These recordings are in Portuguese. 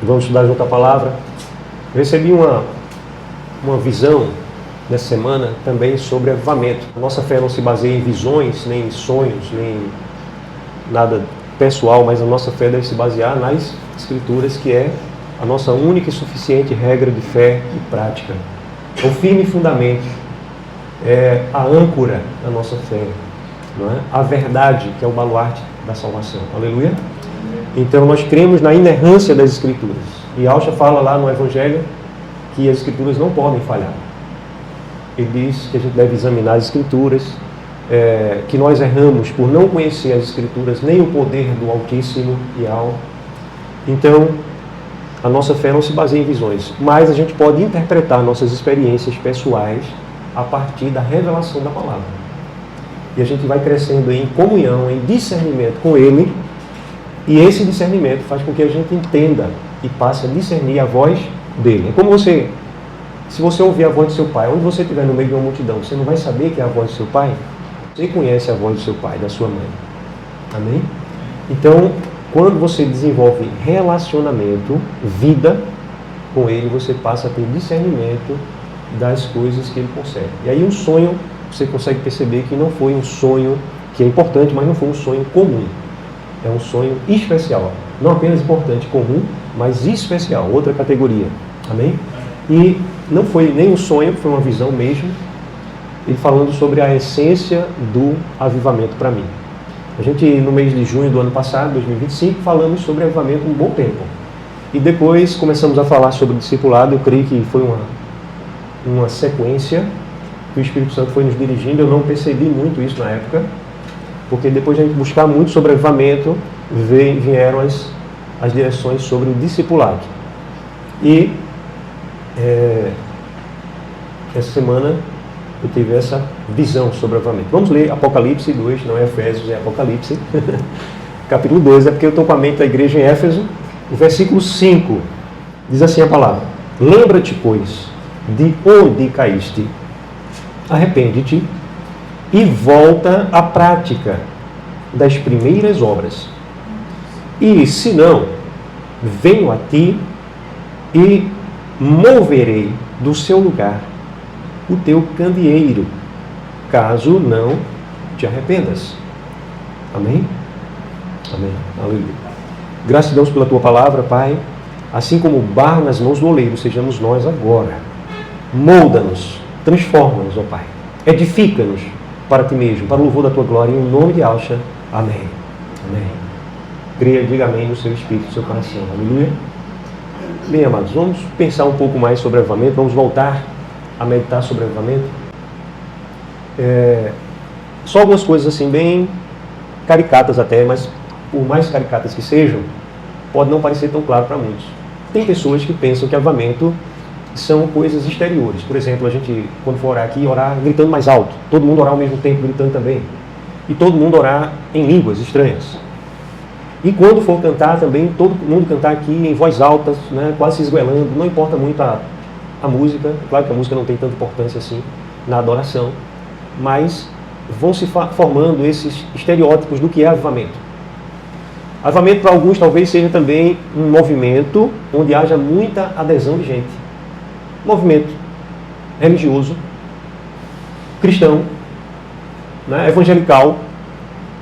Vamos estudar junto a palavra. Eu recebi uma visão nessa semana também sobre avivamento. A nossa fé não se baseia em visões, nem em sonhos, nem nada pessoal, mas a nossa fé deve se basear nas Escrituras, que é a nossa única e suficiente regra de fé e prática. O firme fundamento é a âncora da nossa fé, não é? A verdade, que é o baluarte da salvação. Aleluia? Então nós cremos na inerrância das Escrituras. E Alcha fala lá no Evangelho que as Escrituras não podem falhar. Ele diz que a gente deve examinar as Escrituras, que nós erramos por não conhecer as Escrituras, nem o poder do Altíssimo e Alto. Então, a nossa fé não se baseia em visões, mas a gente pode interpretar nossas experiências pessoais a partir da revelação da palavra. E a gente vai crescendo em comunhão, em discernimento com Ele, e esse discernimento faz com que a gente entenda e passe a discernir a voz dele. É como se você ouvir a voz do seu pai, onde você estiver no meio de uma multidão, você não vai saber que é a voz do seu pai? Você conhece a voz do seu pai, da sua mãe. Amém? Então, quando você desenvolve relacionamento, vida com ele, você passa a ter discernimento das coisas que ele concede. E aí um sonho, você consegue perceber que não foi um sonho que é importante, mas não foi um sonho comum. É um sonho especial. Não apenas importante, comum, mas especial, outra categoria. Amém? E não foi nem um sonho, foi uma visão mesmo. Ele falando sobre a essência do avivamento para mim. A gente, no mês de junho do ano passado, 2025, falamos sobre avivamento um bom tempo. E depois começamos a falar sobre o discipulado. Eu creio que foi uma sequência que o Espírito Santo foi nos dirigindo. Eu não percebi muito isso na época, porque depois de a gente buscar muito sobre avivamento, vieram as direções sobre o discipulado. E essa semana eu tive essa visão sobre avivamento. Vamos ler Apocalipse 2, não é Efésios, é Apocalipse. Capítulo 2, é porque eu estou com a mente da igreja em Éfeso. O versículo 5 diz assim a palavra: lembra-te, pois, de onde caíste, arrepende-te e volta à prática das primeiras obras. E se não, venho a ti e moverei do seu lugar o teu candeeiro, caso não te arrependas. Amém? Amém. Aleluia. Graças a Deus pela tua palavra, Pai. Assim como o barro nas mãos do oleiro, sejamos nós agora. Molda-nos, transforma-nos, ó Pai. Edifica-nos para ti mesmo, para o louvor da tua glória, em nome de Alcha. Amém. Amém. Creia, diga amém no seu espírito, no seu coração. Aleluia. Bem, amados, vamos pensar um pouco mais sobre avivamento, vamos voltar a meditar sobre avivamento. Só algumas coisas assim, bem caricatas até, mas por mais caricatas que sejam, pode não parecer tão claro para muitos. Tem pessoas que pensam que avivamento são coisas exteriores. Por exemplo, a gente, quando for orar aqui, orar gritando mais alto. Todo mundo orar ao mesmo tempo, gritando também. E todo mundo orar em línguas estranhas. E quando for cantar também, todo mundo cantar aqui em voz alta, né, quase se esguelando. Não importa muito a música. Claro que a música não tem tanta importância assim na adoração. Mas vão se formando esses estereótipos do que é avivamento. Avivamento para alguns talvez seja também um movimento onde haja muita adesão de gente. Movimento religioso, cristão, né, evangelical,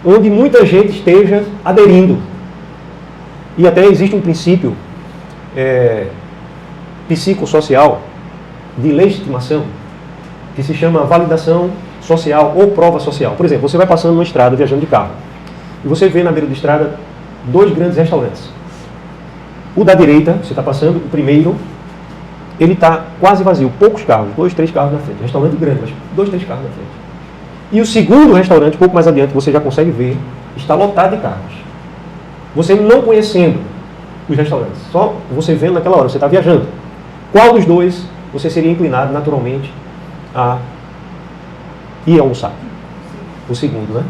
onde muita gente esteja aderindo. E até existe um princípio psicossocial de legitimação que se chama validação social ou prova social. Por exemplo, você vai passando numa estrada viajando de carro e você vê na beira da estrada 2 grandes restaurantes. O da direita, você está passando, o primeiro, ele está quase vazio, poucos carros, 2, 3 carros na frente. Restaurante grande, mas 2, 3 carros na frente. E o segundo restaurante, um pouco mais adiante, você já consegue ver, está lotado de carros. Você não conhecendo os restaurantes, só você vendo naquela hora, você está viajando. Qual dos dois você seria inclinado naturalmente a ir almoçar? O segundo, né?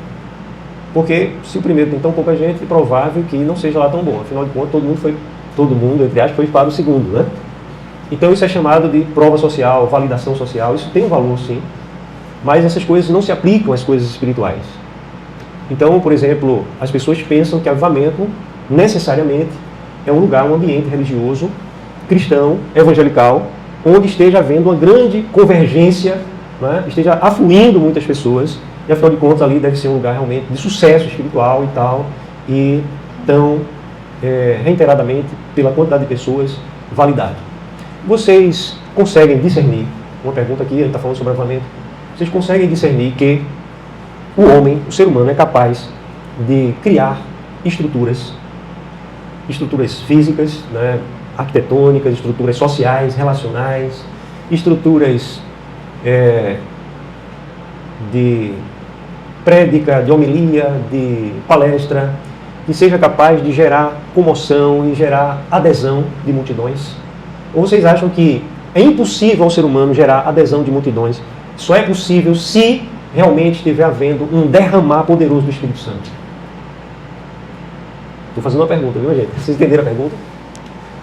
Porque se o primeiro tem tão pouca gente, é provável que não seja lá tão bom. Afinal de contas, todo mundo, entre aspas, foi para o segundo, né? Então isso é chamado de prova social, validação social. Isso tem um valor, sim. Mas essas coisas não se aplicam às coisas espirituais. Então, por exemplo, as pessoas pensam que avivamento necessariamente é um lugar, um ambiente religioso, cristão, evangelical, onde esteja havendo uma grande convergência, né? Esteja afluindo muitas pessoas, e afinal de contas ali deve ser um lugar realmente de sucesso espiritual e tal, e tão reiteradamente, pela quantidade de pessoas, validado. Vocês conseguem discernir, uma pergunta aqui, a gente está falando sobre avivamento, vocês conseguem discernir que o homem, o ser humano, é capaz de criar estruturas físicas, né, arquitetônicas, estruturas sociais, relacionais, estruturas de prédica, de homilia, de palestra, que seja capaz de gerar comoção e gerar adesão de multidões? Ou vocês acham que é impossível ao ser humano gerar adesão de multidões? Só é possível se realmente estiver havendo um derramar poderoso do Espírito Santo. Estou fazendo uma pergunta, viu, gente? Vocês entenderam a pergunta?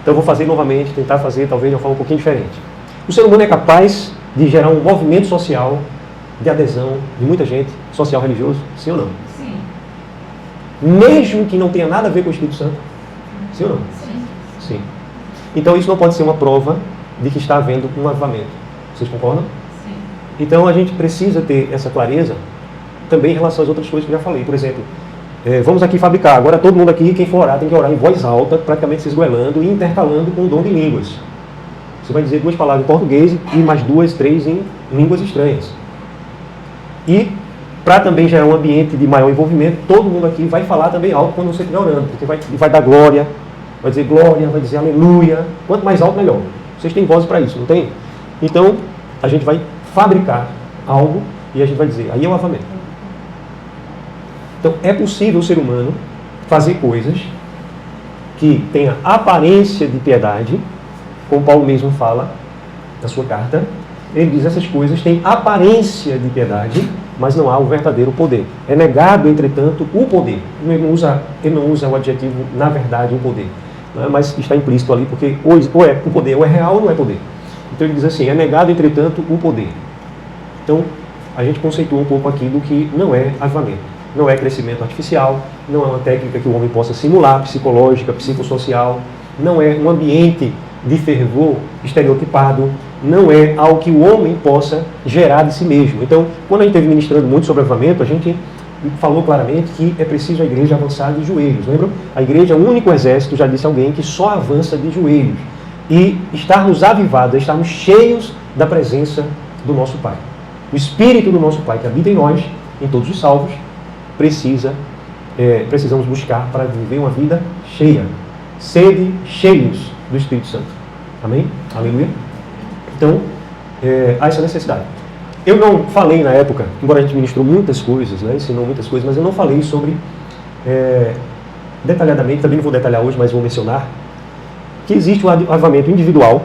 Então eu vou fazer novamente, tentar fazer talvez de uma forma um pouquinho diferente. O ser humano é capaz de gerar um movimento social de adesão de muita gente, social religioso? Sim ou não? Sim. Mesmo que não tenha nada a ver com o Espírito Santo? Sim ou não? Sim. Sim. Então isso não pode ser uma prova de que está havendo um avivamento. Vocês concordam? Sim. Então a gente precisa ter essa clareza também em relação às outras coisas que eu já falei. Por exemplo, vamos aqui fabricar. Agora todo mundo aqui, quem for orar, tem que orar em voz alta, praticamente se esgoelando e intercalando com o dom de línguas. Você vai dizer 2 palavras em português e mais 2, 3 em línguas estranhas. E para também gerar um ambiente de maior envolvimento, todo mundo aqui vai falar também alto quando você estiver orando, porque vai dar glória, vai dizer glória, vai dizer aleluia. Quanto mais alto, melhor. Vocês têm voz para isso, não tem? Então, a gente vai fabricar algo e a gente vai dizer, aí é o avivamento. Então, é possível o ser humano fazer coisas que tenha aparência de piedade, como Paulo mesmo fala na sua carta. Ele diz essas coisas têm aparência de piedade, mas não há o verdadeiro poder. É negado, entretanto, o poder. Ele não usa o adjetivo, na verdade, o poder. Né? Mas está implícito ali, porque ou é o poder ou é real ou não é poder. Então ele diz assim, é negado, entretanto, o poder. Então, a gente conceitua um pouco aqui do que não é avivamento. Não é crescimento artificial, não é uma técnica que o homem possa simular, psicológica, psicossocial, não é um ambiente de fervor estereotipado, não é algo que o homem possa gerar de si mesmo. Então, quando a gente esteve ministrando muito sobre avivamento, a gente falou claramente que é preciso a igreja avançar de joelhos. Lembram? A igreja é o único exército, já disse alguém, que só avança de joelhos. E estarmos avivados, estarmos cheios da presença do nosso Pai. O Espírito do nosso Pai que habita em nós, em todos os salvos, precisamos buscar para viver uma vida cheia. Sede cheios do Espírito Santo. Amém? Aleluia? Então, há essa necessidade. Eu não falei na época, embora a gente ministrou muitas coisas, né, ensinou muitas coisas, mas eu não falei sobre, detalhadamente, também não vou detalhar hoje, mas vou mencionar, que existe o avivamento individual,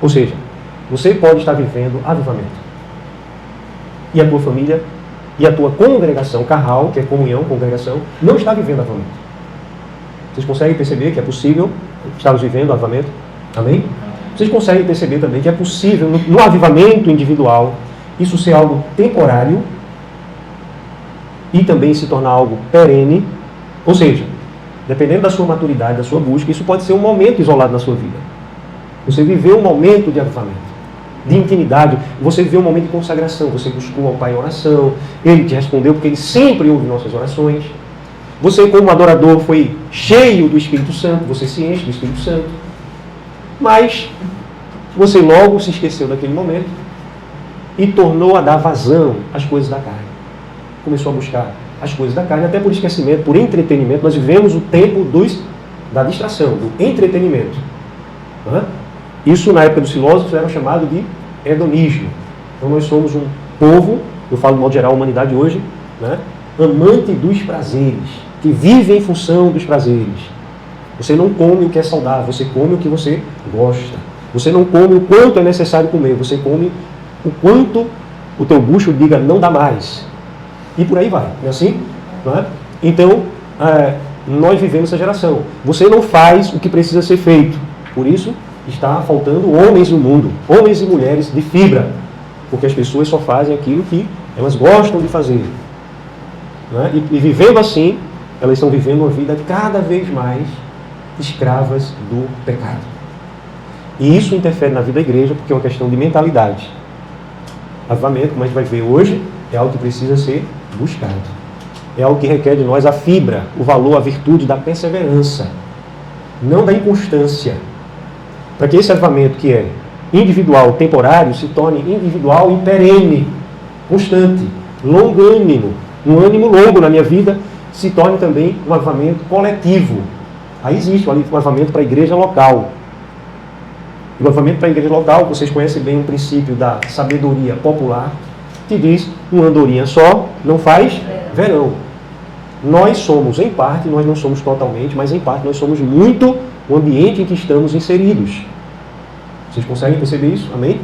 ou seja, você pode estar vivendo avivamento. E a tua família, e a tua congregação, carral, que é comunhão, congregação, não está vivendo avivamento. Vocês conseguem perceber que é possível estarmos vivendo avivamento? Amém? Vocês conseguem perceber também que é possível, no avivamento individual, isso ser algo temporário e também se tornar algo perene. Ou seja, dependendo da sua maturidade, da sua busca, isso pode ser um momento isolado na sua vida. Você viveu um momento de avivamento, de intimidade, você viveu um momento de consagração, você buscou ao Pai em oração, Ele te respondeu porque Ele sempre ouve nossas orações. Você, como adorador, foi cheio do Espírito Santo, você se enche do Espírito Santo. Mas você logo se esqueceu daquele momento e tornou a dar vazão às coisas da carne. Começou a buscar as coisas da carne, até por esquecimento, por entretenimento. Nós vivemos o tempo da distração, do entretenimento. Isso, na época dos filósofos, era chamado de hedonismo. Então nós somos um povo, eu falo de modo geral a humanidade hoje, né, amante dos prazeres, que vive em função dos prazeres. Você não come o que é saudável, você come o que você gosta. Você não come o quanto é necessário comer, você come o quanto o teu bucho diga não dá mais. E por aí vai, não é assim? Não é? Então, nós vivemos essa geração. Você não faz o que precisa ser feito. Por isso, está faltando homens no mundo, homens e mulheres de fibra. Porque as pessoas só fazem aquilo que elas gostam de fazer. Não é? E vivendo assim, elas estão vivendo uma vida cada vez mais escravas do pecado. E isso interfere na vida da igreja porque é uma questão de mentalidade. Avivamento, como a gente vai ver hoje, é algo que precisa ser buscado. É algo que requer de nós a fibra, o valor, a virtude da perseverança, não da inconstância. Para que esse avivamento que é individual, temporário, se torne individual e perene, constante, longânimo, um ânimo longo na minha vida, se torne também um avivamento coletivo. Aí existe um avivamento para a igreja local. O avivamento para a igreja local, vocês conhecem bem o princípio da sabedoria popular, que diz, uma andorinha só não faz verão. Nós somos, em parte, nós não somos totalmente, mas em parte nós somos muito o ambiente em que estamos inseridos. Vocês conseguem perceber isso? Amém?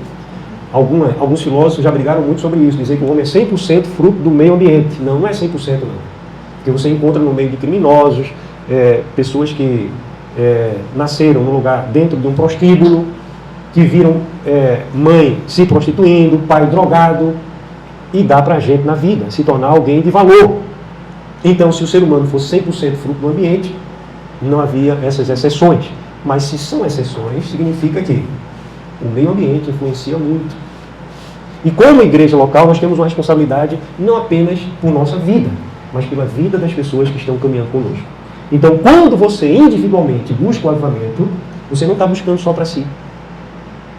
Alguns filósofos já brigaram muito sobre isso, dizer que o homem é 100% fruto do meio ambiente. Não, não é 100% não. Porque você encontra no meio de criminosos, pessoas que nasceram no lugar dentro de um prostíbulo, que viram mãe se prostituindo, pai drogado, e dá pra gente na vida se tornar alguém de valor. Então, se o ser humano fosse 100% fruto do ambiente, não havia essas exceções. Mas se são exceções, significa que o meio ambiente influencia muito. E como igreja local, nós temos uma responsabilidade não apenas por nossa vida, mas pela vida das pessoas que estão caminhando conosco. Então, quando você individualmente busca o avivamento, você não está buscando só para si.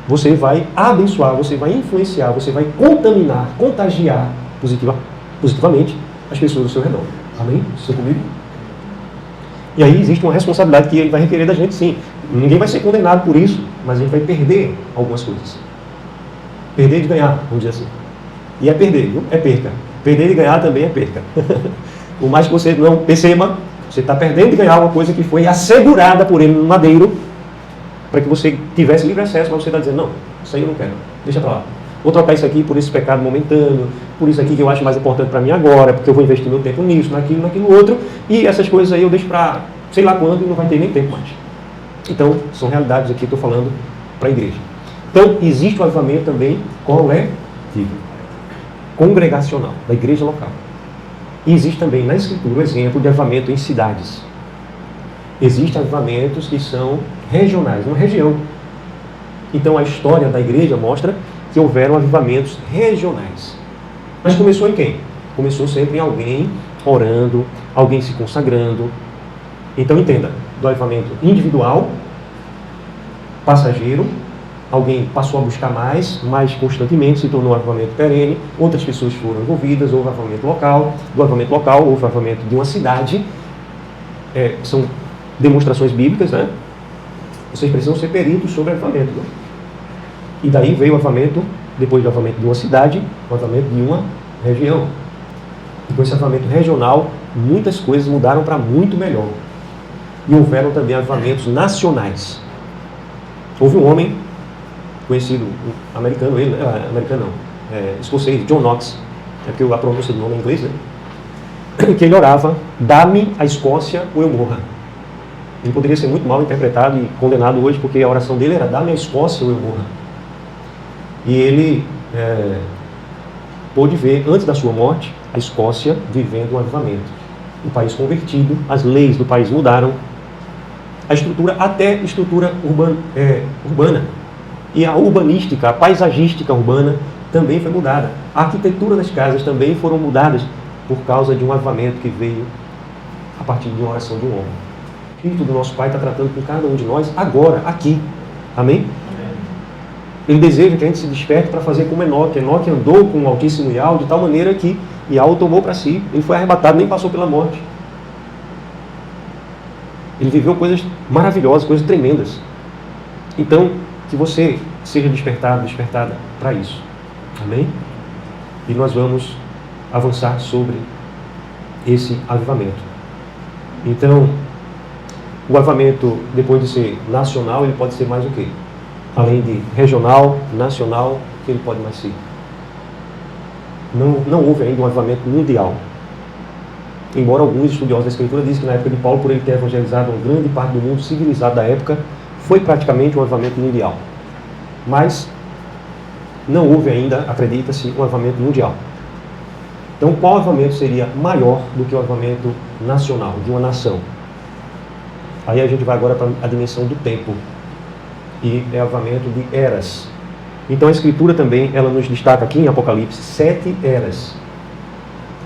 Você vai abençoar, você vai influenciar, você vai contaminar, contagiar positivamente as pessoas ao seu redor. Amém? Vocês estão comigo? E aí existe uma responsabilidade que ele vai requerer da gente, sim. Ninguém vai ser condenado por isso, mas a gente vai perder algumas coisas. Perder de ganhar, vamos dizer assim. E é perder, viu? É perca. Perder de ganhar também é perca. Por mais que você não perceba, você está perdendo de ganhar uma coisa que foi assegurada por ele no madeiro, para que você tivesse livre acesso, mas você está dizendo, não, isso aí eu não quero, deixa para lá. Vou trocar isso aqui por esse pecado momentâneo, por isso aqui que eu acho mais importante para mim agora, porque eu vou investir meu tempo nisso, naquilo outro, e essas coisas aí eu deixo para sei lá quando e não vai ter nem tempo mais. Então, são realidades aqui que eu estou falando para a igreja. Então, existe o avivamento também coletivo, congregacional, da igreja local. E existe também na Escritura o exemplo de avivamento em cidades. Existem avivamentos que são regionais, uma região. Então, a história da igreja mostra que houveram avivamentos regionais. Mas começou em quem? Começou sempre em alguém orando, alguém se consagrando. Então, entenda, do avivamento individual, passageiro, alguém passou a buscar mais constantemente, se tornou um avivamento perene, outras pessoas foram envolvidas, houve avivamento local, do avivamento local, houve avivamento de uma cidade, são demonstrações bíblicas, né? Vocês precisam ser peritos sobre avivamento. Né? E daí veio o avivamento, depois do avivamento de uma cidade, o avivamento de uma região. E com esse avivamento regional, muitas coisas mudaram para muito melhor. E houveram também avivamentos nacionais. Houve um homem conhecido, americano, escocês, John Knox, é porque a pronúncia do nome é em inglês, né? Que ele orava, dá-me a Escócia ou eu morra. Ele poderia ser muito mal interpretado e condenado hoje, porque a oração dele era, dá-me a Escócia ou eu morra. E ele pôde ver, antes da sua morte, a Escócia vivendo um avivamento. O país convertido, as leis do país mudaram, a estrutura, até estrutura urbana. E a urbanística, a paisagística urbana também foi mudada. A arquitetura das casas também foram mudadas por causa de um avivamento que veio a partir de uma oração de um homem. O Espírito do nosso Pai está tratando com cada um de nós agora, aqui. Amém? Ele deseja que a gente se desperte para fazer como Enoque. Enoque andou com o Altíssimo Yahweh de tal maneira que Yahweh o tomou para si. Ele foi arrebatado, nem passou pela morte. Ele viveu coisas maravilhosas, coisas tremendas. Então, que você seja despertado, despertada para isso. Amém? E nós vamos avançar sobre esse avivamento. Então, o avivamento, depois de ser nacional, ele pode ser mais o quê? Além de regional, nacional, o que ele pode mais ser? Não houve ainda um avivamento mundial. Embora alguns estudiosos da Escritura dizem que na época de Paulo, por ele ter evangelizado uma grande parte do mundo civilizado da época, foi praticamente um avivamento mundial. Mas não houve ainda, acredita-se, um avivamento mundial. Então, qual avivamento seria maior do que o avivamento nacional, de uma nação? Aí a gente vai agora para a dimensão do tempo. E é avamento de eras. Então a Escritura também, ela nos destaca aqui em Apocalipse 7 eras,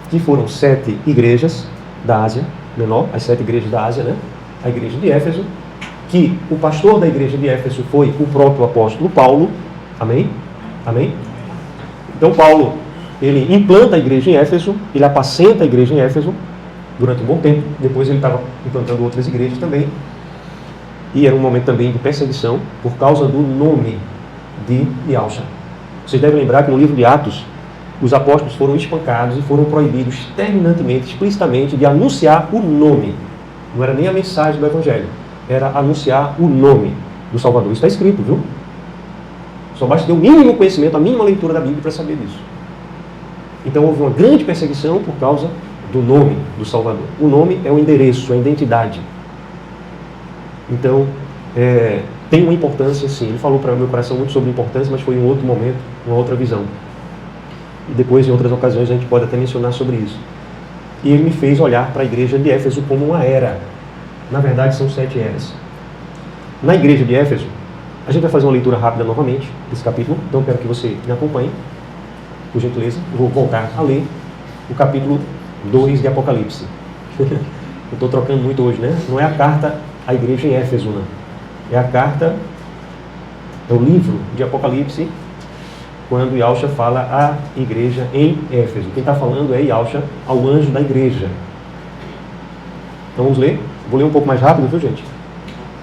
que foram 7 igrejas da Ásia Menor, as 7 igrejas da Ásia, né? A igreja de Éfeso, que o pastor da igreja de Éfeso foi o próprio apóstolo Paulo. Amém? Amém? Então Paulo, ele implanta a igreja em Éfeso, ele apacenta a igreja em Éfeso durante um bom tempo. Depois ele estava implantando outras igrejas também. E era um momento também de perseguição por causa do nome de Yahshua. Vocês devem lembrar que no livro de Atos, os apóstolos foram espancados e foram proibidos terminantemente, explicitamente, de anunciar o nome. Não era nem a mensagem do Evangelho, era anunciar o nome do Salvador. Isso está escrito, viu? Só basta ter o mínimo conhecimento, a mínima leitura da Bíblia para saber disso. Então houve uma grande perseguição por causa do nome do Salvador. O nome é o endereço, a identidade. Então, tem uma importância, sim. Ele falou para o meu coração muito sobre importância, mas foi em um outro momento, uma outra visão. E depois, em outras ocasiões, a gente pode até mencionar sobre isso. E ele me fez olhar para a igreja de Éfeso como uma era. Na verdade, são 7 eras. Na igreja de Éfeso, a gente vai fazer uma leitura rápida novamente desse capítulo. Então, eu quero que você me acompanhe, por gentileza. Vou voltar a ler o capítulo 2 de Apocalipse. Eu estou trocando muito hoje, né? Não é a carta à igreja em Éfeso, não. É a carta, é o livro de Apocalipse, quando Yahshua fala à igreja em Éfeso. Quem está falando é Yahshua ao anjo da igreja. Então vamos ler. Vou ler um pouco mais rápido, viu, gente?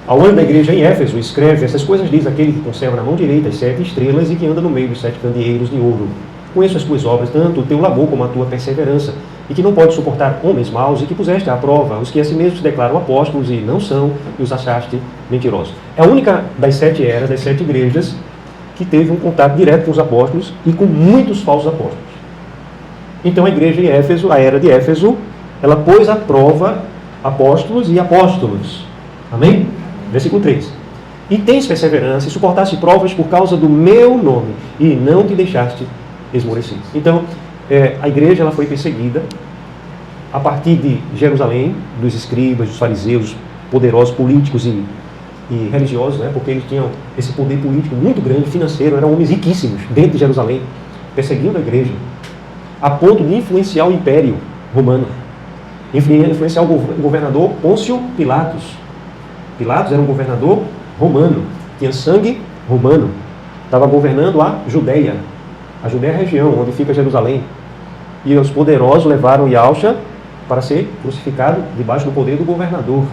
Ao anjo da igreja em Éfeso, escreve: essas coisas diz aquele que conserva na mão direita as 7 estrelas e que anda no meio dos 7 candeeiros de ouro. Conheço as tuas obras, tanto o teu labor como a tua perseverança, e que não pode suportar homens maus, e que puseste à prova os que a si mesmos se declaram apóstolos e não são, e os achaste mentirosos. É a única das 7 eras, das 7 igrejas, que teve um contato direto com os apóstolos e com muitos falsos apóstolos. Então a igreja em Éfeso, a era de Éfeso, ela pôs à prova apóstolos e apóstolos. Amém? Versículo 3. E tens perseverança e suportaste provas por causa do meu nome, e não te deixaste esmorecer. Então, a igreja ela foi perseguida a partir de Jerusalém, dos escribas, dos fariseus, poderosos políticos e religiosos, né? Porque eles tinham esse poder político muito grande, financeiro, eram homens riquíssimos dentro de Jerusalém, perseguindo a igreja, a ponto de influenciar o Império Romano, influenciar o governador Pôncio Pilatos. Pilatos era um governador romano, tinha sangue romano, estava governando a Judéia. A Judéia é a região onde fica Jerusalém. E os poderosos levaram Yahshua para ser crucificado debaixo do poder do governador.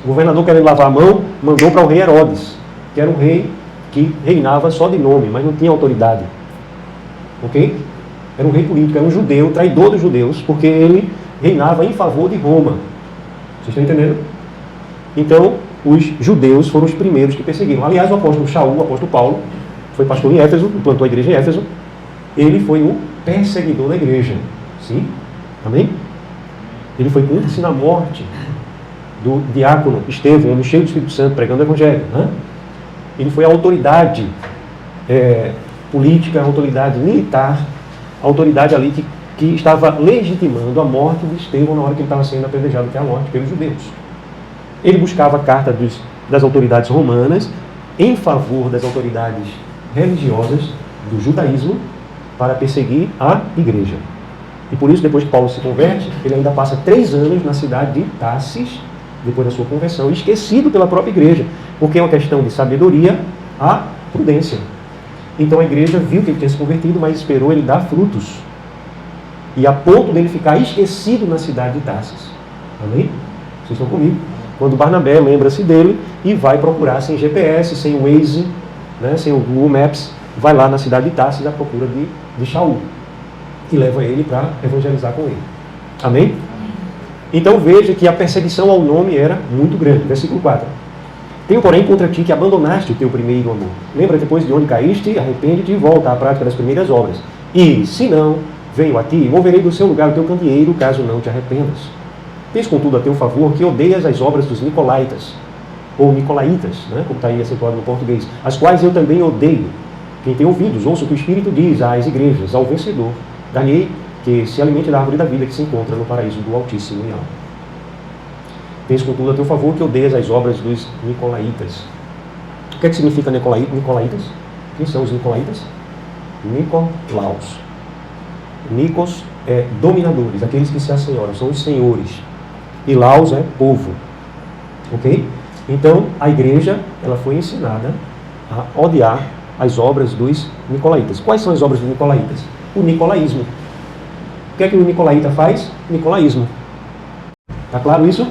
O governador, querendo lavar a mão, mandou para o rei Herodes, que era um rei que reinava só de nome, mas não tinha autoridade. Ok? Era um rei político, era um judeu, traidor dos judeus, porque ele reinava em favor de Roma. Vocês estão entendendo? Então, os judeus foram os primeiros que perseguiram. Aliás, o apóstolo Shaul, o apóstolo Paulo, foi pastor em Éfeso, implantou a igreja em Éfeso. Ele foi o perseguidor da igreja. Sim? Amém? Ele foi cúmplice na morte do diácono Estevão, homem cheio do Espírito Santo, pregando o Evangelho. Né? Ele foi a autoridade política, a autoridade militar, a autoridade ali que estava legitimando a morte de Estevão na hora que ele estava sendo apedrejado até a morte pelos judeus. Ele buscava a carta das autoridades romanas em favor das autoridades religiosas do judaísmo para perseguir a igreja. E por isso, depois que Paulo se converte, ele ainda passa 3 anos na cidade de Tarsis, depois da sua conversão, esquecido pela própria igreja, porque é uma questão de sabedoria à prudência. Então a igreja viu que ele tinha se convertido, mas esperou ele dar frutos. E a ponto dele ficar esquecido na cidade de Tarsis. Amém? Vocês estão comigo? Quando Barnabé lembra-se dele e vai procurar sem GPS, sem Waze, né, sem o Google Maps, vai lá na cidade de Tarsis à procura de Shaul, e leva ele para evangelizar com ele. Amém? Então veja que a perseguição ao nome era muito grande. Versículo 4. Tenho, porém, contra ti que abandonaste o teu primeiro amor. Lembra depois de onde caíste, arrepende-te e volta à prática das primeiras obras. E, se não, venho a ti e moverei do seu lugar o teu candeeiro, caso não te arrependas. Tens, contudo, a teu favor que odeias as obras dos Nicolaitas, ou Nicolaitas, né, como está aí acentuado no português, as quais eu também odeio. Quem tem ouvidos, ouça o que o Espírito diz às igrejas, ao vencedor. Dar-lhe que se alimente da árvore da vida que se encontra no paraíso do Altíssimo e alto. tens contudo a teu favor que odeias as obras dos nicolaítas. O que é que significa nicolaítas? Quem são os nicolaítas? Nicolaus. Nikos é dominadores, aqueles que se assenhoram, são os senhores. E Laus é povo. Ok? Então, a igreja, ela foi ensinada a odiar as obras dos nicolaítas. Quais são as obras dos nicolaítas? O nicolaísmo. O que é que o nicolaíta faz? Nicolaísmo. Está claro isso?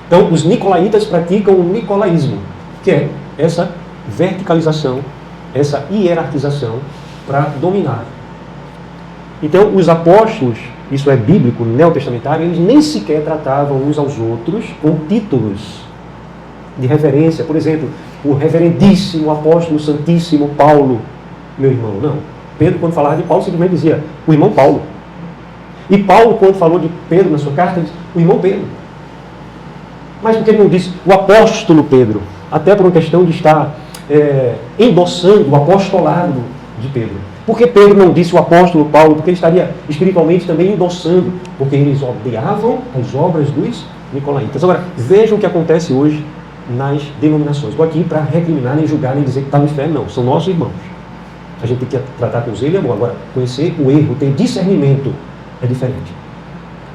Então, os nicolaítas praticam o nicolaísmo, que é essa verticalização, essa hierarquização para dominar. Então, os apóstolos, isso é bíblico, neotestamentário, eles nem sequer tratavam uns aos outros com títulos de reverência. Por exemplo, o reverendíssimo apóstolo santíssimo Paulo, meu irmão. Não. Pedro, quando falava de Paulo, simplesmente dizia o irmão Paulo. E Paulo, quando falou de Pedro na sua carta, disse o irmão Pedro. Mas por que ele não disse o apóstolo Pedro? Até por uma questão de estar endossando o apostolado de Pedro. Por que Pedro não disse o apóstolo Paulo? Porque ele estaria espiritualmente também endossando, porque eles odiavam as obras dos nicolaítas. Agora, vejam o que acontece hoje nas denominações. Estou aqui para recriminar, nem julgar, nem dizer que está no inferno, não. São nossos irmãos. A gente tem que tratar com eles e amor. Agora, conhecer o erro, ter discernimento, é diferente.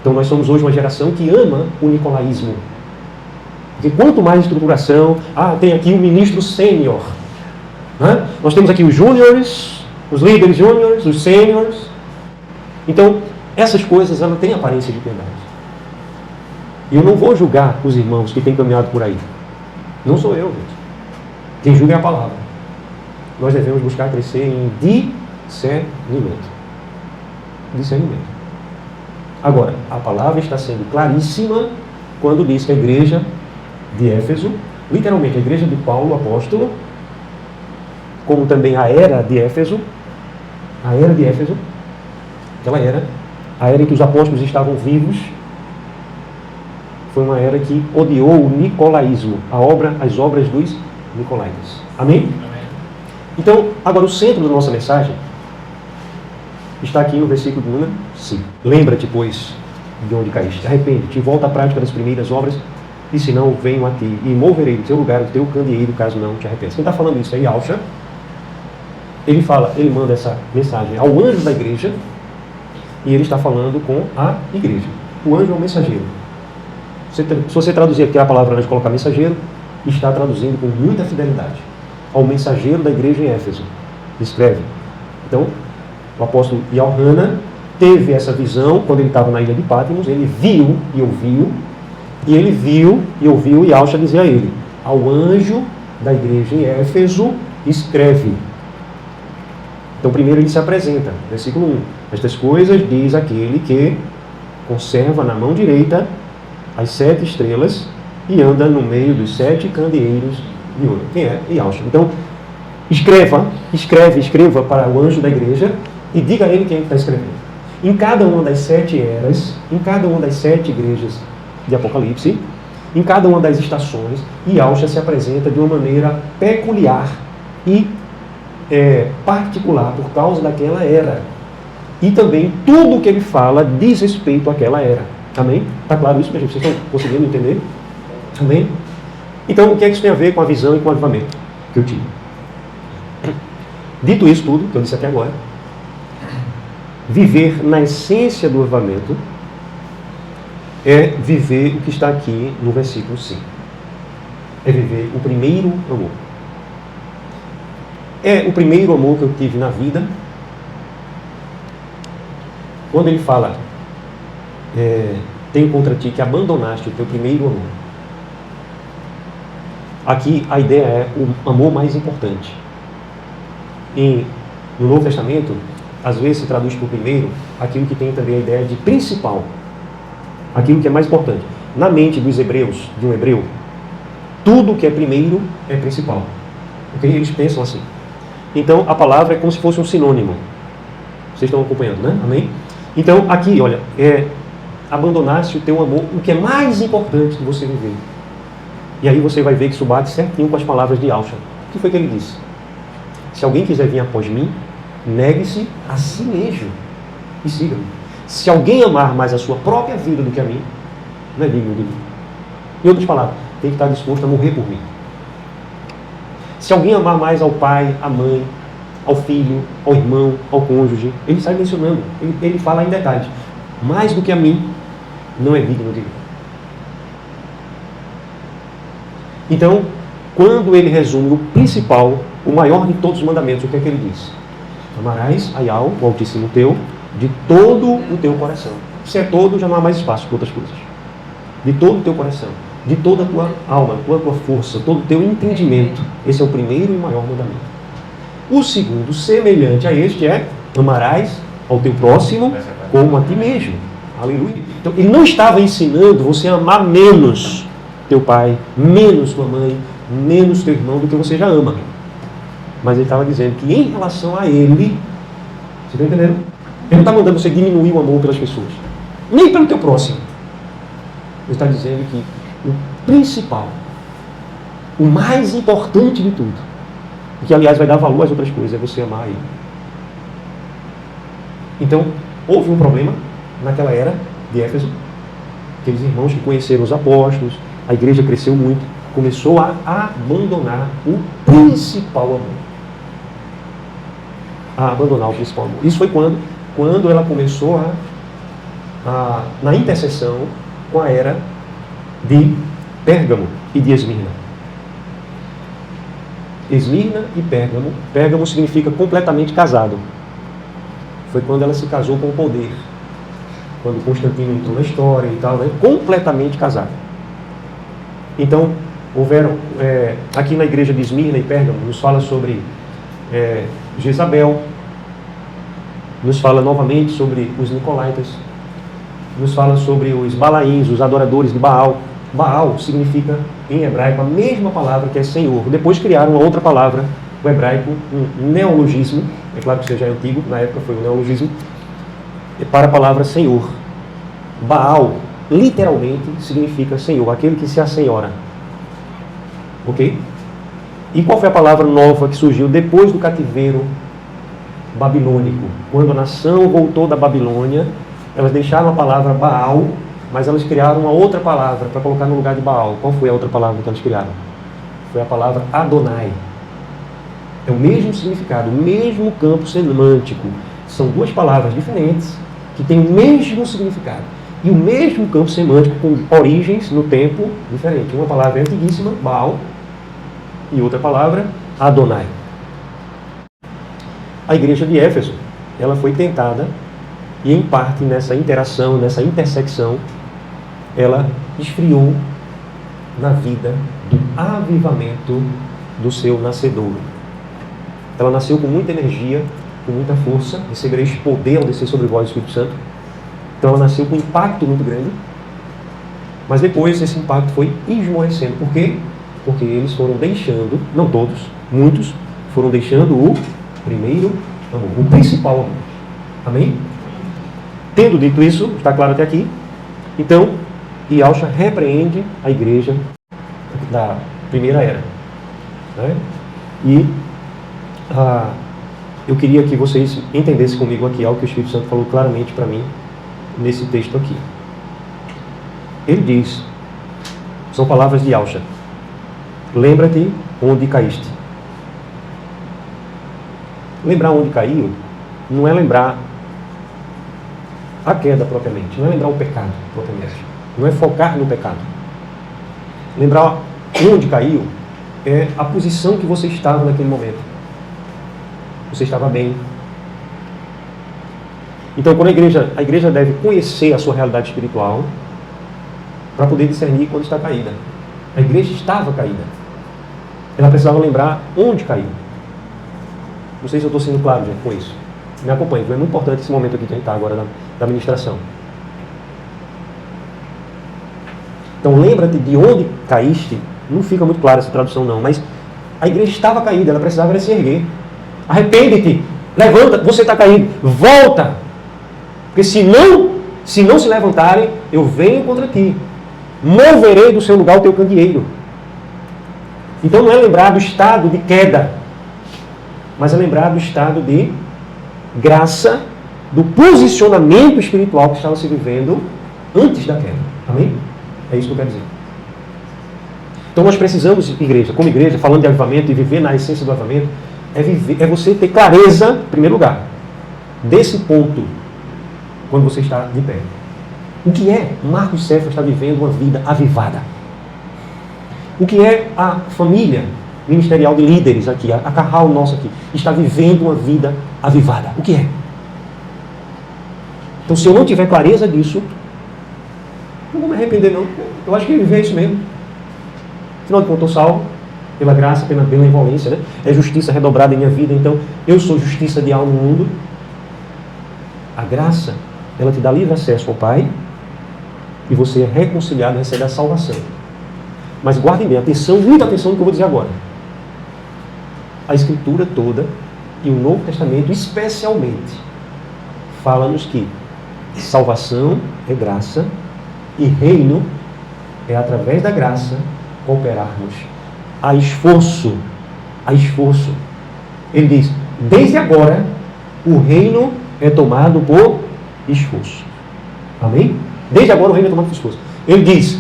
Então, nós somos hoje uma geração que ama o nicolaísmo. Porque quanto mais estruturação, tem aqui o ministro sênior. Nós temos aqui os júniores, os líderes júniores, os sêniores. Então, essas coisas, elas têm aparência de piedade. E eu não vou julgar os irmãos que têm caminhado por aí. Não sou eu, gente. Quem julga é a palavra. Nós devemos buscar crescer em discernimento. Discernimento. Agora, a palavra está sendo claríssima quando diz que a igreja de Éfeso, literalmente a igreja de Paulo, apóstolo, como também a era de Éfeso, aquela era, a era em que os apóstolos estavam vivos, foi uma era que odiou o nicolaísmo, as obras dos nicolaítas. Amém? Amém? Então, agora o centro da nossa mensagem está aqui no versículo de número 5. Lembra-te, pois, de onde caíste. Arrepende-te, volta à prática das primeiras obras, e se não, venho a ti, e moverei do teu lugar o teu candeeiro, caso não te arrependas. Quem está falando isso aí, Alcha, ele manda essa mensagem ao anjo da igreja, e ele está falando com a igreja. O anjo é o mensageiro. Se você traduzir aqui a palavra anjo e colocar mensageiro, está traduzindo com muita fidelidade ao mensageiro da igreja em Éfeso. Escreve. Então, o apóstolo Yohana teve essa visão quando ele estava na ilha de Patmos, ele viu e ouviu, e Alcha dizia a ele, ao anjo da igreja em Éfeso, escreve. Então, primeiro ele se apresenta, versículo 1. Estas coisas diz aquele que conserva na mão direita as 7 estrelas e anda no meio dos 7 candeeiros de ouro. Quem é? Yahshua. Então, escreva para o anjo da igreja e diga a ele quem está escrevendo. Em cada uma das 7 eras, em cada uma das 7 igrejas de Apocalipse, em cada uma das estações, Yahshua se apresenta de uma maneira peculiar e particular por causa daquela era. E também tudo o que ele fala diz respeito àquela era. Amém? Está claro isso, gente? Vocês estão conseguindo entender? Amém? Então, o que é que isso tem a ver com a visão e com o avivamento que eu tive? Dito isso tudo, que eu disse até agora, viver na essência do avivamento é viver o que está aqui no versículo 5. É viver o primeiro amor. É o primeiro amor que eu tive na vida. Quando ele fala, tenho contra ti que abandonaste o teu primeiro amor. Aqui a ideia é o amor mais importante. No Novo Testamento, às vezes se traduz por primeiro aquilo que tem também a ideia de principal. Aquilo que é mais importante. Na mente dos hebreus, de um hebreu, tudo que é primeiro é principal. Okay? Eles pensam assim. Então a palavra é como se fosse um sinônimo. Vocês estão acompanhando, né? Amém? Então aqui, olha, abandonaste o teu amor, o que é mais importante de você viver. E aí você vai ver que isso bate certinho com as palavras de Yahshua. O que foi que ele disse? Se alguém quiser vir após mim, negue-se a si mesmo e siga-me. Se alguém amar mais a sua própria vida do que a mim, não é digno de mim. Em outras palavras, tem que estar disposto a morrer por mim. Se alguém amar mais ao pai, à mãe, ao filho, ao irmão, ao cônjuge, ele sai mencionando, ele fala em detalhes. Mais do que a mim, não é digno de mim. Então, quando ele resume o principal, o maior de todos os mandamentos, o que é que ele diz? Amarás a Yahweh, o Altíssimo teu, de todo o teu coração. Se é todo, já não há mais espaço para outras coisas. De todo o teu coração, de toda a tua alma, toda a tua força, todo o teu entendimento. Esse é o primeiro e maior mandamento. O segundo, semelhante a este, é amarás ao teu próximo como a ti mesmo. Aleluia. Então, ele não estava ensinando você a amar menos teu pai, menos tua mãe, menos teu irmão do que você já ama. Mas ele estava dizendo que em relação a ele, você está entendendo? Ele não está mandando você diminuir o amor pelas pessoas, nem pelo teu próximo. Ele está dizendo que o principal, o mais importante de tudo, e que aliás vai dar valor às outras coisas, é você amar ele. Então, houve um problema naquela era de Éfeso. Aqueles irmãos que conheceram os apóstolos, a igreja cresceu muito, começou a abandonar o principal amor. A abandonar o principal amor. Isso foi quando ela começou na interseção com a era de Pérgamo e de Esmirna. Esmirna e Pérgamo. Pérgamo significa completamente casado. Foi quando ela se casou com o poder. Quando Constantino entrou na história e tal, né? Completamente casado. Então, houveram, aqui na igreja de Esmirna e Pérgamo, nos fala sobre Jezabel, nos fala novamente sobre os nicolaítas, nos fala sobre os balaíns, os adoradores de Baal. Baal significa, em hebraico, a mesma palavra que é Senhor. Depois criaram uma outra palavra, o hebraico, um neologismo, é claro que isso já é antigo, na época foi o neologismo, para a palavra Senhor. Baal, literalmente, significa Senhor, aquele que se assenhora. Ok? E qual foi a palavra nova que surgiu depois do cativeiro babilônico? Quando a nação voltou da Babilônia, elas deixaram a palavra Baal, mas elas criaram uma outra palavra para colocar no lugar de Baal. Qual foi a outra palavra que elas criaram? Foi a palavra Adonai. É o mesmo significado, o mesmo campo semântico. São duas palavras diferentes que têm o mesmo significado e o mesmo campo semântico com origens no tempo diferente. Uma palavra é antiguíssima, Baal, e outra palavra, Adonai. A igreja de Éfeso, ela foi tentada e em parte nessa interação, nessa intersecção, ela esfriou na vida do avivamento do seu nascedouro. Ela nasceu com muita energia, com muita força, recebereis poder ao descer sobre vós o Espírito Santo. Então ela nasceu com um impacto muito grande, mas depois esse impacto foi esmorecendo. Por quê? Porque eles foram deixando, não todos, muitos, foram deixando o primeiro amor, o principal amor. Amém? Tendo dito isso, está claro até aqui, então, Yahusha repreende a igreja da primeira era. Né? E eu queria que vocês entendessem comigo aqui algo que o Espírito Santo falou claramente para mim nesse texto aqui. Ele diz, são palavras de Yahusha: lembra-te onde caíste. Lembrar onde caiu não é lembrar a queda propriamente, não é lembrar o pecado propriamente, não é focar no pecado. Lembrar onde caiu é a posição que você estava naquele momento. Você estava bem. Então, quando a igreja deve conhecer a sua realidade espiritual para poder discernir quando está caída. A igreja estava caída. Ela precisava lembrar onde caiu. Não sei se eu estou sendo claro, gente, com isso. Me acompanhe, é muito importante esse momento aqui que a gente está agora da ministração. Então, lembra-te de onde caíste. Não fica muito clara essa tradução não, mas a igreja estava caída, ela precisava se erguer. Arrepende-te, levanta, você está caído, volta. Porque se não se levantarem, eu venho contra ti. Moverei do seu lugar o teu candeeiro. Então não é lembrar do estado de queda, mas é lembrar do estado de graça, do posicionamento espiritual que estava se vivendo antes da queda. Amém? É isso que eu quero dizer. Então nós precisamos, igreja, como igreja, falando de avivamento e viver na essência do avivamento, é você ter clareza, em primeiro lugar, desse ponto, quando você está de pé. O que é Marcos Cefas está vivendo uma vida avivada? O que é a família ministerial de líderes aqui, a Carral nossa aqui, está vivendo uma vida avivada? O que é? Então, se eu não tiver clareza disso, não vou me arrepender, não. Eu acho que viver é isso mesmo. Afinal de contas, eu salvo pela graça, pela benevolência, né? É justiça redobrada em minha vida. Então, eu sou justiça de alma no mundo. A graça, ela te dá livre acesso ao Pai e você é reconciliado e recebe a salvação. Mas guardem bem, atenção, muita atenção no que eu vou dizer agora. A Escritura toda e o Novo Testamento, especialmente, fala-nos que salvação é graça e reino é através da graça cooperarmos a esforço. A esforço. Ele diz, desde agora o reino é tomado por esforço. Amém? Desde agora o reino é tomado por esforço. Ele diz,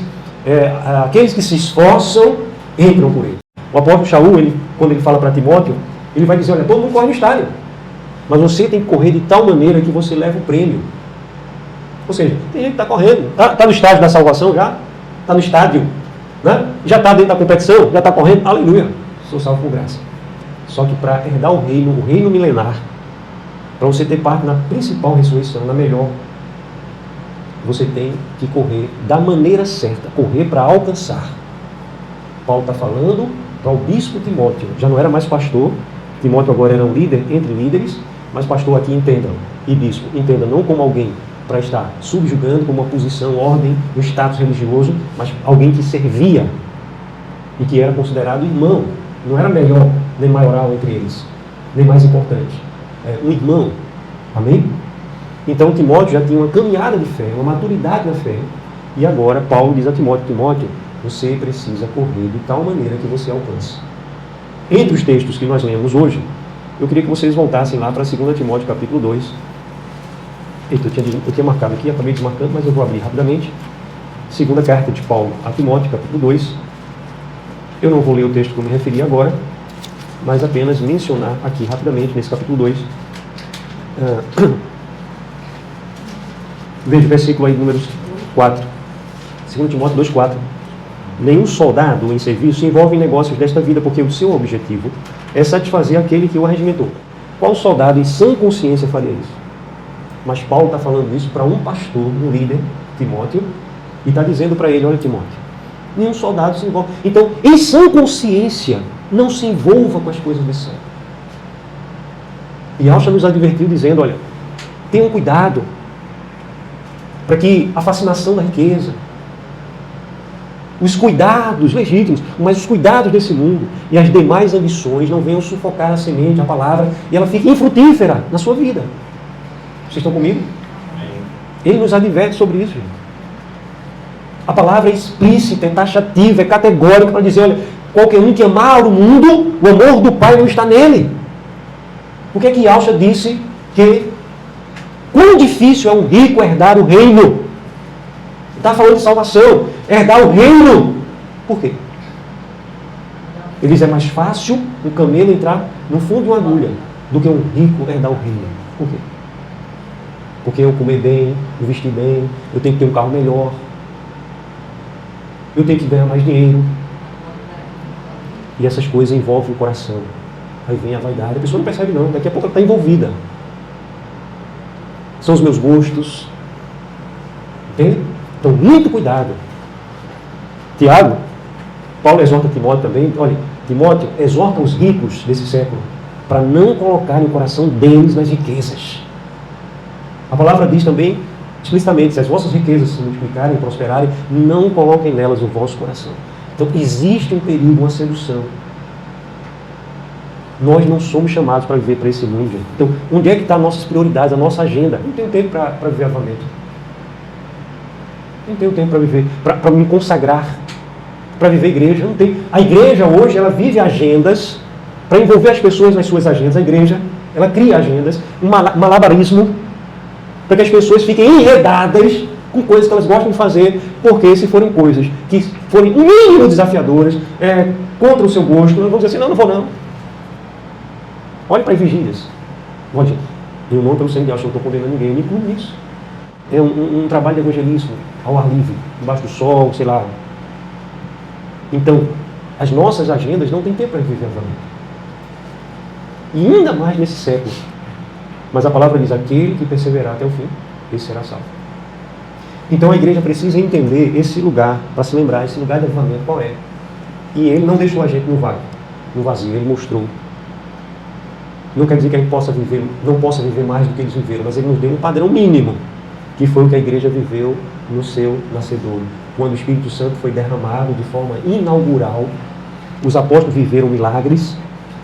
aqueles que se esforçam entram por ele. O apóstolo Shaul, quando ele fala para Timóteo, ele vai dizer, olha, todo mundo corre no estádio, mas você tem que correr de tal maneira que você leva o prêmio. Ou seja, tem gente que está correndo, está no estádio da salvação já, está no estádio, né? Já está dentro da competição, já está correndo, aleluia, sou salvo por graça. Só que para herdar o reino milenar, para você ter parte na principal ressurreição, na melhor, você tem que correr da maneira certa, correr para alcançar. Paulo está falando para o bispo Timóteo, já não era mais pastor, Timóteo agora era um líder entre líderes, mas pastor aqui entendam, e bispo, entenda não como alguém para estar subjugando, como uma posição, ordem, um status religioso, mas alguém que servia e que era considerado irmão, não era melhor nem maioral entre eles, nem mais importante, um irmão, amém? Então Timóteo já tinha uma caminhada de fé, uma maturidade na fé, e agora Paulo diz a Timóteo, Timóteo, você precisa correr de tal maneira que você alcance. Entre os textos que nós lemos hoje, eu queria que vocês voltassem lá para 2 Timóteo capítulo 2. Eita, eu tinha marcado aqui, acabei desmarcando, mas eu vou abrir rapidamente. Segunda carta de Paulo a Timóteo, capítulo 2. Eu não vou ler o texto que eu me referi agora, mas apenas mencionar aqui rapidamente, nesse capítulo 2. Veja o versículo aí, número 4. 2 Timóteo 2, 4. Nenhum soldado em serviço se envolve em negócios desta vida, porque o seu objetivo é satisfazer aquele que o arregimentou. Qual soldado em sã consciência faria isso? Mas Paulo está falando isso para um pastor, um líder, Timóteo, e está dizendo para ele, olha Timóteo, nenhum soldado se envolve. Então, em sã consciência, não se envolva com as coisas desse século. E Alcha nos advertiu dizendo, olha, tenham cuidado, para que a fascinação da riqueza, os cuidados legítimos, mas os cuidados desse mundo e as demais ambições não venham sufocar a semente, a palavra, e ela fique infrutífera na sua vida. Vocês estão comigo? Ele nos adverte sobre isso, gente. A palavra é explícita, é taxativa, é categórica para dizer, olha, qualquer um que amar o mundo, o amor do Pai não está nele. Por que Alcha disse que quão difícil é um rico herdar o reino? Está falando de salvação, herdar o reino. Por quê? Ele diz, é mais fácil um camelo entrar no fundo de uma agulha do que um rico herdar o reino. Por quê? Porque eu comer bem, eu vestir bem, eu tenho que ter um carro melhor, eu tenho que ganhar mais dinheiro. E essas coisas envolvem o coração. Aí vem a vaidade, a pessoa não percebe não, daqui a pouco ela está envolvida. São os meus gostos. Entende? Então, muito cuidado. Tiago, Paulo exorta Timóteo também, olha, Timóteo exorta os ricos desse século para não colocarem o coração deles nas riquezas. A palavra diz também, explicitamente, se as vossas riquezas se multiplicarem e prosperarem, não coloquem nelas o vosso coração. Então, existe um perigo, uma sedução. Nós não somos chamados para viver para esse mundo, gente. Então, onde é que estão as nossas prioridades, a nossa agenda? Não tenho tempo para viver avivamento. Não tenho tempo para viver, para me consagrar, para viver igreja. Não tenho. A igreja hoje, ela vive agendas para envolver as pessoas nas suas agendas. A igreja, ela cria agendas, um malabarismo, para que as pessoas fiquem enredadas com coisas que elas gostam de fazer, porque se forem coisas que forem um mínimo desafiadoras, contra o seu gosto, vamos dizer assim, não vou não. Olhe para as vigílias. Olha, gente, em nome pelo sangue de Yahshua, eu não estou condenando ninguém, eu me incluo nisso. É um trabalho de evangelismo, ao ar livre, debaixo do sol, sei lá. Então, as nossas agendas não têm tempo para viver avivamento. E ainda mais nesse século. Mas a palavra diz, aquele que perseverar até o fim, esse será salvo. Então a igreja precisa entender esse lugar, para se lembrar, esse lugar de avivamento qual é. E ele não deixou a gente no vazio, ele mostrou. Não quer dizer que a gente não possa viver mais do que eles viveram, mas ele nos deu um padrão mínimo, que foi o que a igreja viveu no seu nascedouro. Quando o Espírito Santo foi derramado de forma inaugural, os apóstolos viveram milagres,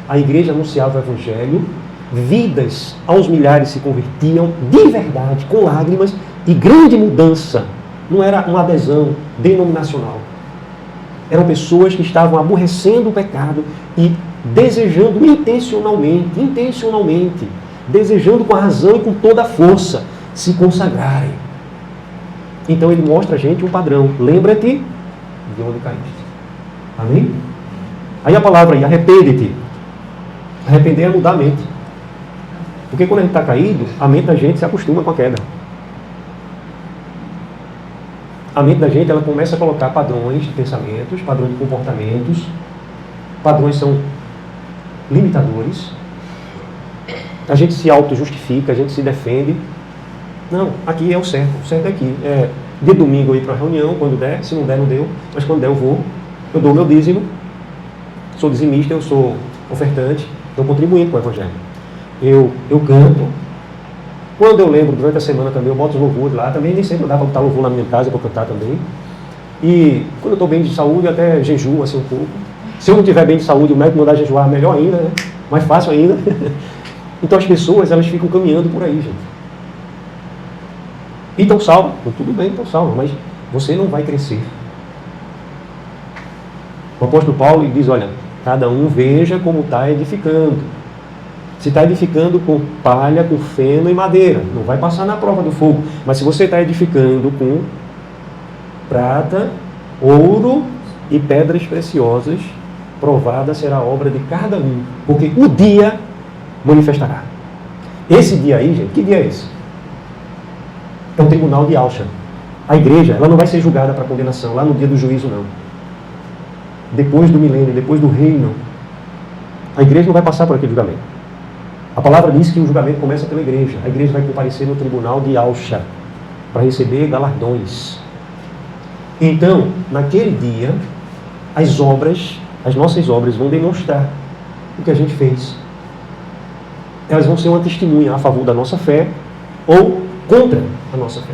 a igreja anunciava o evangelho, vidas aos milhares se convertiam de verdade, com lágrimas e grande mudança. Não era uma adesão denominacional. Eram pessoas que estavam aborrecendo o pecado e desejando intencionalmente, desejando com a razão e com toda a força, se consagrarem. Então ele mostra a gente um padrão. Lembra-te de onde caíste. Amém? Aí a palavra aí, arrepende-te. Arrepender é mudar a mente. Porque quando a gente está caído, a mente da gente se acostuma com a queda. A mente da gente, ela começa a colocar padrões de pensamentos, padrões de comportamentos. Padrões são limitadores. A gente se auto-justifica, a gente se defende. Não, aqui é o certo é aqui. De domingo eu ir para a reunião, quando der, se não der, não deu, mas quando der eu vou. Eu dou o meu dízimo, sou dizimista, eu sou ofertante, estou contribuindo com o evangelho. Eu canto. Quando eu lembro, durante a semana também, eu boto os louvores lá, também nem sempre dá para botar louvor na minha casa para cantar também. E quando eu estou bem de saúde, eu até jejuo assim um pouco. Se eu não estiver bem de saúde, o médico mandar jejuar, melhor ainda, né? Mais fácil ainda. Então as pessoas, elas ficam caminhando por aí, gente. E estão salvas, tudo bem, estão salvas, mas você não vai crescer. O apóstolo Paulo diz, olha, cada um veja como está edificando. Se está edificando com palha, com feno e madeira, não vai passar na prova do fogo. Mas se você está edificando com prata, ouro e pedras preciosas, provada será a obra de cada um, porque o dia manifestará. Esse dia aí, gente, que dia é esse? É o tribunal de Yahshua. A igreja, ela não vai ser julgada para condenação lá no dia do juízo, não. Depois do milênio, depois do reino, a igreja não vai passar por aquele julgamento. A palavra diz que o julgamento começa pela igreja. A igreja vai comparecer no tribunal de Yahshua para receber galardões. Então, naquele dia, as nossas obras vão demonstrar o que a gente fez. Elas vão ser uma testemunha a favor da nossa fé ou contra a nossa fé.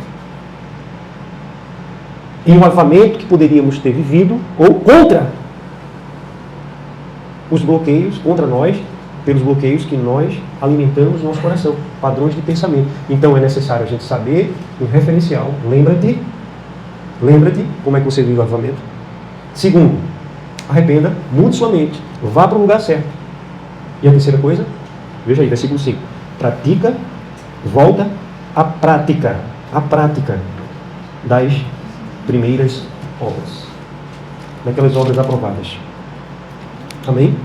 Em um avivamento que poderíamos ter vivido ou contra os bloqueios, contra nós, pelos bloqueios que nós alimentamos no nosso coração, padrões de pensamento. Então é necessário a gente saber um referencial. Lembra-te como é que você vive o avivamento. Segundo, arrependa, mude sua mente, vá para o lugar certo. E a terceira coisa, veja aí, versículo 5. Pratica, volta à prática das primeiras obras, daquelas obras aprovadas. Amém?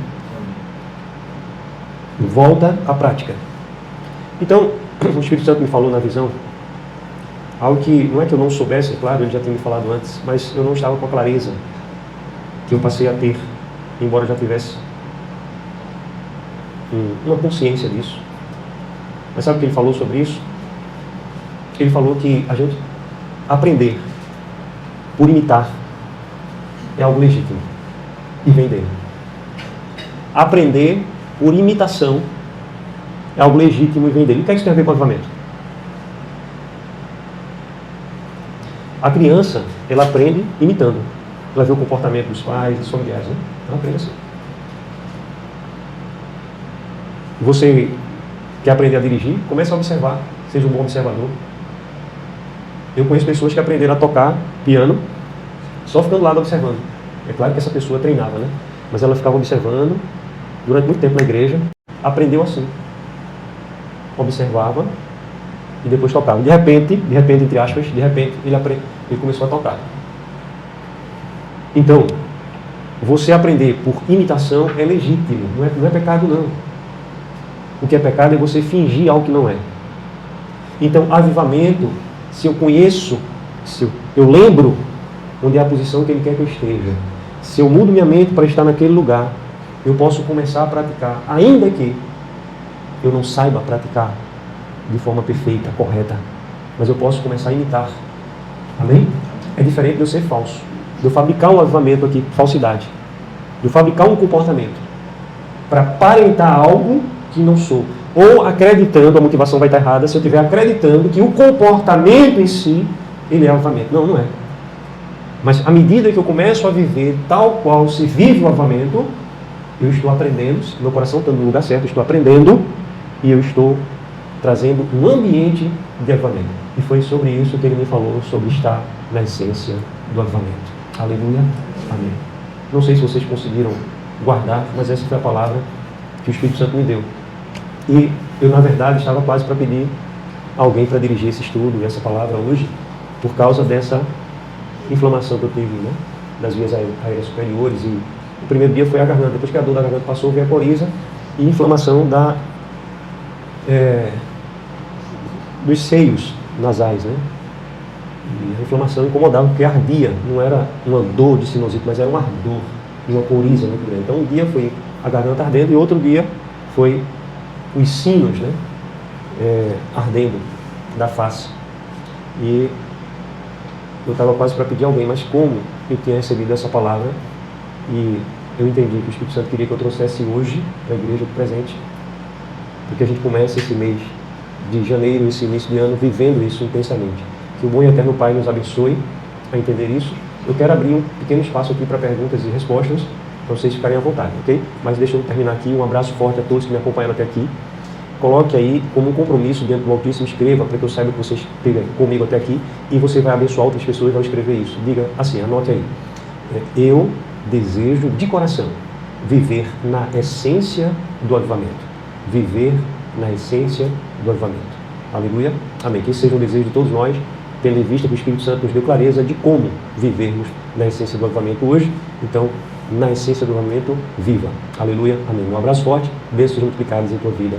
Volta à prática. Então, o Espírito Santo me falou na visão algo que não é que eu não soubesse, é claro, ele já tinha me falado antes, mas eu não estava com a clareza que eu passei a ter, embora já tivesse uma consciência disso. Mas sabe o que ele falou sobre isso? Ele falou que a gente aprender por imitar é algo legítimo e vem dele. Aprender por imitação é algo legítimo e vem dele. O que é que isso tem a ver com o avivamento? A criança, ela aprende imitando. Ela vê o comportamento dos pais, dos familiares, né? Ela aprende assim. Você quer aprender a dirigir? Comece a observar. Seja um bom observador. Eu conheço pessoas que aprenderam a tocar piano só ficando lá observando. É claro que essa pessoa treinava, né? Mas ela ficava observando durante muito tempo na igreja, aprendeu assim. Observava e depois tocava. De repente, entre aspas, ele começou a tocar. Então, você aprender por imitação é legítimo, não é pecado não. O que é pecado é você fingir algo que não é. Então, avivamento, se eu conheço, se eu lembro onde é a posição que Ele quer que eu esteja, se eu mudo minha mente para estar naquele lugar, eu posso começar a praticar, ainda que eu não saiba praticar de forma perfeita, correta, mas eu posso começar a imitar. Amém? É diferente de eu ser falso, de eu fabricar um avivamento aqui, falsidade, de eu fabricar um comportamento para aparentar algo que não sou, ou acreditando, a motivação vai estar errada, se eu estiver acreditando que o comportamento em si, ele é avivamento. Não, não é. Mas à medida que eu começo a viver tal qual se vive o avivamento, eu estou aprendendo, meu coração está no lugar certo, eu estou aprendendo e eu estou trazendo um ambiente de avivamento. E foi sobre isso que ele me falou, sobre estar na essência do avivamento. Aleluia. Amém. Não sei se vocês conseguiram guardar, mas essa foi a palavra que o Espírito Santo me deu. E eu, na verdade, estava quase para pedir alguém para dirigir esse estudo e essa palavra hoje, por causa dessa inflamação que eu tive, né, das vias aéreas superiores. E o primeiro dia foi a garganta. Depois que a dor da garganta passou, veio a coriza e inflamação dos seios nasais, né? E a inflamação incomodava porque ardia. Não era uma dor de sinusite, mas era um ardor e uma coriza muito grande. Então um dia foi a garganta ardendo e outro dia foi os sinos, né, ardendo da face. E eu estava quase para pedir alguém, mas como eu tinha recebido essa palavra e eu entendi que o Espírito Santo queria que eu trouxesse hoje para a igreja do presente, porque a gente começa esse mês de janeiro, esse início de ano, vivendo isso intensamente. Que o bom e eterno Pai nos abençoe a entender isso. Eu quero abrir um pequeno espaço aqui para perguntas e respostas, para vocês ficarem à vontade, ok? Mas deixa eu terminar aqui. Um abraço forte a todos que me acompanharam até aqui. Coloque aí como um compromisso dentro do Altíssimo, escreva para que eu saiba que você esteve comigo até aqui e você vai abençoar outras pessoas ao escrever isso. Diga assim, anote aí. Eu desejo de coração viver na essência do avivamento. Viver na essência do avivamento. Aleluia. Amém. Que esse seja um desejo de todos nós, tendo em vista que o Espírito Santo nos deu clareza de como vivermos na essência do avivamento hoje. Então, na essência do avivamento, viva. Aleluia. Amém. Um abraço forte. Bênçãos multiplicadas em tua vida.